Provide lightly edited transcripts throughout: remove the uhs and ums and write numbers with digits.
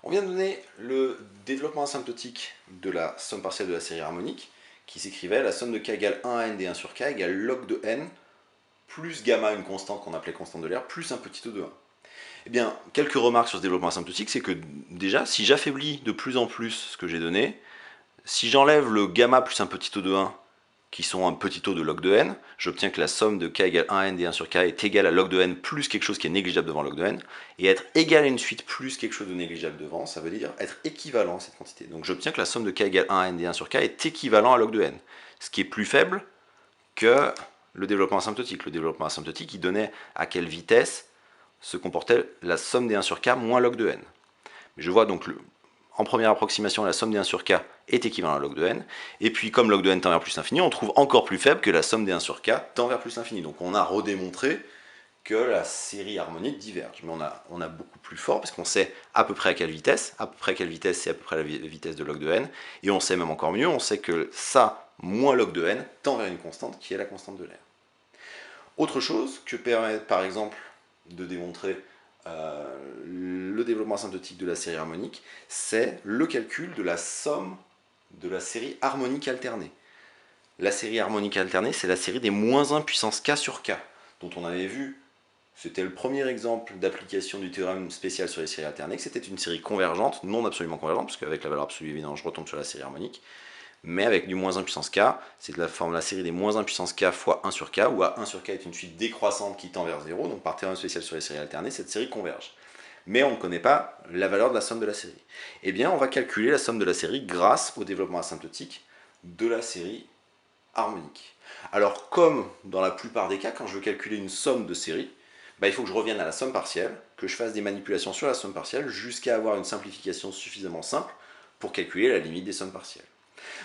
On vient de donner le développement asymptotique de la somme partielle de la série harmonique, qui s'écrivait la somme de k égale 1 à n d1 sur k égale log de n plus gamma, une constante qu'on appelait constante de l'air, plus un petit o de 1. Eh bien, quelques remarques sur ce développement asymptotique, c'est que déjà, si j'affaiblis de plus en plus ce que j'ai donné, si j'enlève le gamma plus un petit o de 1, qui sont un petit o de log de n, j'obtiens que la somme de k égale 1 à n d1 sur k est égale à log de n plus quelque chose qui est négligeable devant log de n, et être égal à une suite plus quelque chose de négligeable devant, ça veut dire être équivalent à cette quantité. Donc j'obtiens que la somme de k égale 1 à n d1 sur k est équivalent à log de n, ce qui est plus faible que le développement asymptotique. Le développement asymptotique, il donnait à quelle vitesse se comportait la somme des 1 sur k moins log de n. Mais je vois donc en première approximation, la somme des 1 sur k est équivalente à log de n, et puis comme log de n tend vers plus l'infini, on trouve encore plus faible que la somme des 1 sur k tend vers plus l'infini. Donc on a redémontré que la série harmonique diverge. Mais on a beaucoup plus fort, parce qu'on sait à peu près à quelle vitesse c'est à peu près la vitesse de log de n, et on sait même encore mieux, on sait que ça, moins log de n, tend vers une constante qui est la constante de l'air. Autre chose que permet par exemple de démontrer le développement asymptotique de la série harmonique, c'est le calcul de la somme de la série harmonique alternée. La série harmonique alternée, c'est la série des moins 1 puissance k sur k, dont on avait vu, c'était le premier exemple d'application du théorème spécial sur les séries alternées, que c'était une série convergente, non absolument convergente, parce qu'avec la valeur absolue évidemment je retombe sur la série harmonique, mais avec du moins 1 puissance k, c'est de la forme de la série des moins 1 puissance k fois 1 sur k, où a 1 sur k est une suite décroissante qui tend vers 0, donc par théorème spécial sur les séries alternées, cette série converge. Mais on ne connaît pas la valeur de la somme de la série. Eh bien, on va calculer la somme de la série grâce au développement asymptotique de la série harmonique. Alors, comme dans la plupart des cas, quand je veux calculer une somme de série, il faut que je revienne à la somme partielle, que je fasse des manipulations sur la somme partielle, jusqu'à avoir une simplification suffisamment simple pour calculer la limite des sommes partielles.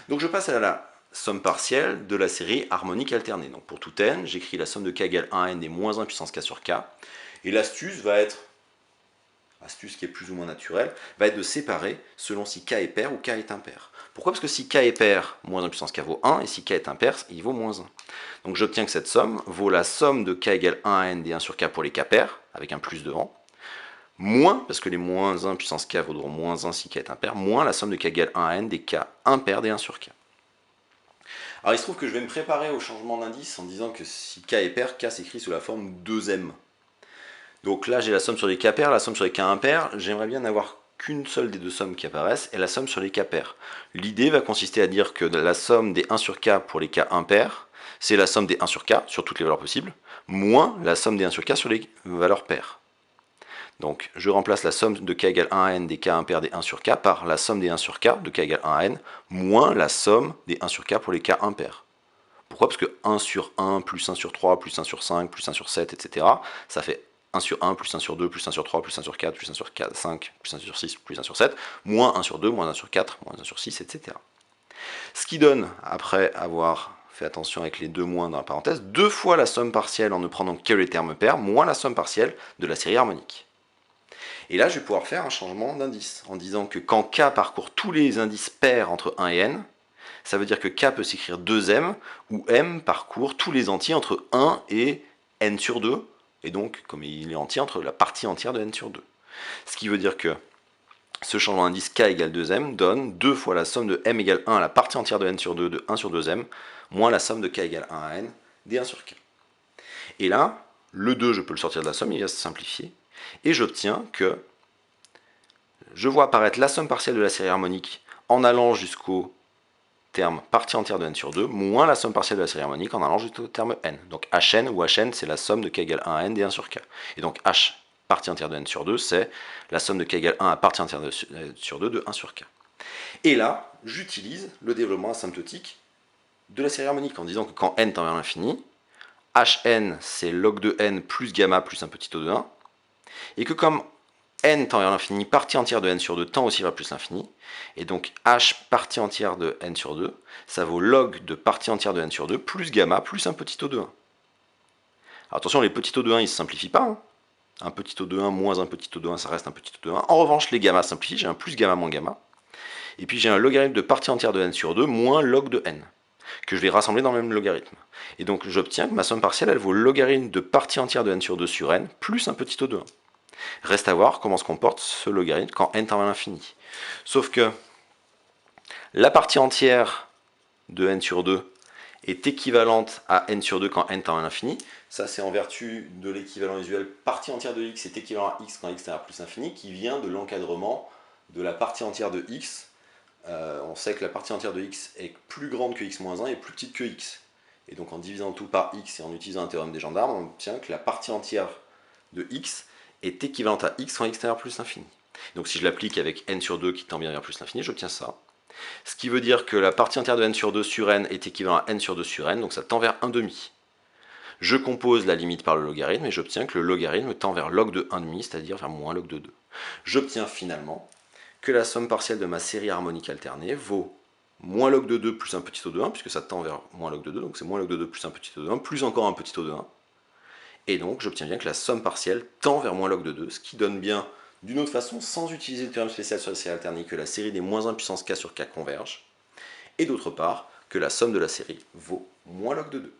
Donc je passe à la somme partielle de la série harmonique alternée. Donc pour tout n, j'écris la somme de k égale 1 à n des moins 1 puissance k sur k. Et l'astuce va être, astuce qui est plus ou moins naturelle, va être de séparer selon si k est pair ou k est impair. Pourquoi? Parce que si k est pair, moins 1 puissance k vaut 1, et si k est impair, il vaut moins 1. Donc j'obtiens que cette somme vaut la somme de k égale 1 à n des 1 sur k pour les k pairs, avec un plus devant, moins, parce que les moins 1 puissance k vaudront moins 1 si k est impair, moins la somme de k égale 1 à n des k impairs des 1 sur k. Alors il se trouve que je vais me préparer au changement d'indice en disant que si k est pair, k s'écrit sous la forme 2m. Donc là j'ai la somme sur les k pairs, la somme sur les k impairs, j'aimerais bien n'avoir qu'une seule des deux sommes qui apparaissent, et la somme sur les k pairs. L'idée va consister à dire que la somme des 1 sur k pour les k impairs, c'est la somme des 1 sur k sur toutes les valeurs possibles, moins la somme des 1 sur k sur les valeurs paires. Donc je remplace la somme de k égale 1 à n des k impairs des 1 sur k par la somme des 1 sur k de k égale 1 à n, moins la somme des 1 sur k pour les k impairs. Pourquoi? Parce que 1 sur 1, plus 1 sur 3, plus 1 sur 5, plus 1 sur 7, etc. ça fait 1 sur 1, plus 1 sur 2, plus 1 sur 3, plus 1 sur 4, plus 1 sur 4, 5, plus 1 sur 6, plus 1 sur 7, moins 1 sur 2, moins 1 sur 4, moins 1 sur 6, etc. Ce qui donne, après avoir fait attention avec les deux moins dans la parenthèse, deux fois la somme partielle en ne prenant que les termes pairs, moins la somme partielle de la série harmonique. Et là, je vais pouvoir faire un changement d'indice, en disant que quand k parcourt tous les indices pairs entre 1 et n, ça veut dire que k peut s'écrire 2m, où m parcourt tous les entiers entre 1 et n sur 2, et donc, comme il est entier, entre la partie entière de n sur 2. Ce qui veut dire que ce changement d'indice k égale 2m donne 2 fois la somme de m égale 1 à la partie entière de n sur 2 de 1 sur 2m, moins la somme de k égale 1 à n des 1 sur k. Et là, le 2, je peux le sortir de la somme, il va se simplifier, et j'obtiens que je vois apparaître la somme partielle de la série harmonique en allant jusqu'au terme partie entière de n sur 2, moins la somme partielle de la série harmonique en allant jusqu'au terme n. Donc hn, ou hn, c'est la somme de k égale 1 à n des 1 sur k. Et donc h, partie entière de n sur 2, c'est la somme de k égale 1 à partie entière de n sur 2 de 1 sur k. Et là, j'utilise le développement asymptotique de la série harmonique en disant que quand n tend vers l'infini, hn, c'est log de n plus gamma plus un petit o de 1, et que comme n tend vers l'infini, partie entière de n sur 2 tend aussi vers plus l'infini, et donc h partie entière de n sur 2, ça vaut log de partie entière de n sur 2 plus gamma plus un petit o de 1. Alors attention, les petits o de 1 ils ne se simplifient pas, hein. Un petit o de 1 moins un petit o de 1, ça reste un petit o de 1. En revanche, les gamma simplifient, j'ai un plus gamma moins gamma, et puis j'ai un logarithme de partie entière de n sur 2 moins log de n, que je vais rassembler dans le même logarithme. Et donc j'obtiens que ma somme partielle, elle vaut logarithme de partie entière de n sur 2 sur n, plus un petit o de 1. Reste à voir comment se comporte ce logarithme quand n tend vers l'infini. Sauf que la partie entière de n sur 2 est équivalente à n sur 2 quand n tend à l'infini. Ça, c'est en vertu de l'équivalent usuel partie entière de x est équivalent à x quand x tend vers plus l'infini, qui vient de l'encadrement de la partie entière de x. On sait que la partie entière de x est plus grande que x-1 et plus petite que x. Et donc en divisant tout par x et en utilisant un théorème des gendarmes, on obtient que la partie entière de x est équivalente à x quand x tend vers plus l'infini. Donc si je l'applique avec n sur 2 qui tend bien vers plus l'infini, j'obtiens ça. Ce qui veut dire que la partie entière de n sur 2 sur n est équivalent à n sur 2 sur n, donc ça tend vers 1,5. Je compose la limite par le logarithme et j'obtiens que le logarithme tend vers log de 1,5, c'est-à-dire vers moins log de 2. J'obtiens finalement que la somme partielle de ma série harmonique alternée vaut moins log de 2 plus un petit O de 1, puisque ça tend vers moins log de 2, donc c'est moins log de 2 plus un petit O de 1, plus encore un petit O de 1. Et donc j'obtiens bien que la somme partielle tend vers moins log de 2, ce qui donne bien, d'une autre façon, sans utiliser le théorème spécial sur la série alternée, que la série des moins 1 puissance k sur k converge, et d'autre part, que la somme de la série vaut moins log de 2.